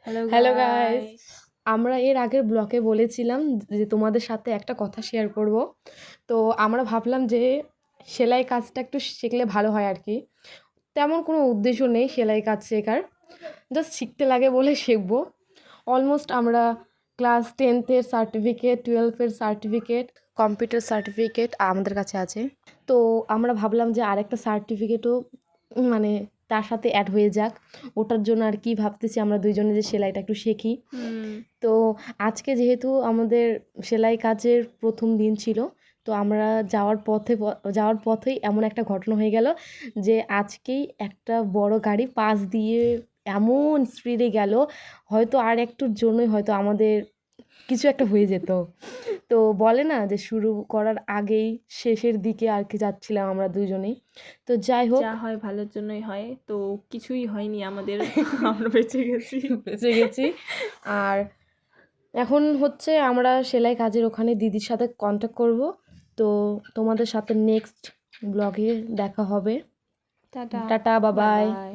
Hello guys, আমরা এর আগের ব্লকে বলেছিলাম যে তোমাদের সাথে একটা কথা শেয়ার করব। তো আমরা ভাবলাম যে সেলাই কাজটা একটু শিখলে ভালো হয় আর কি। তেমন কোনো উদ্দেশ্য নেই সেলাই কাজ শেখার, জাস্ট শিখতে লাগে বলে শিখবো। অলমোস্ট আমরা ক্লাস 10th-এর সার্টিফিকেট, 12th-এর সার্টিফিকেট, কম্পিউটার সার্টিফিকেট আমাদের কাছে আছে। তো আমরা ভাবলাম যে আরেকটা সার্টিফিকেটও মানে তার সাথে অ্যাড হয়ে যাক। ওটার জন্য আর কি ভাবতেছি আমরা দুইজনে যে সেলাইটা একটু শিখি। তো আজকে যেহেতু আমাদের সেলাই কাজের প্রথম দিন ছিল, তো আমরা যাওয়ার পথেই এমন একটা ঘটনা হয়ে গেল যে আজকেই একটা বড় গাড়ি পাশ দিয়ে এমন স্পিডে গেল, হয়তো আর একটুর জন্যই হয়তো আমাদের কিছু একটা হয়ে যেত। তো বলে না যে শুরু করার আগেই শেষের দিকে আর কি যাচ্ছিলাম আমরা দুজনেই। তো যাই হোক, যা হয় ভালোর জন্যই হয়, তো কিছুই হয়নি আমাদের। আমরা বেঁচে গেছি। বেঁচে গেছি। আর এখন হচ্ছে আমরা সেলাই কাজের ওখানে দিদির সাথে কন্ট্যাক্ট করব। তো তোমাদের সাথে নেক্সট ব্লগে দেখা হবে। টাটা, টাটা, বাবাই। বাই।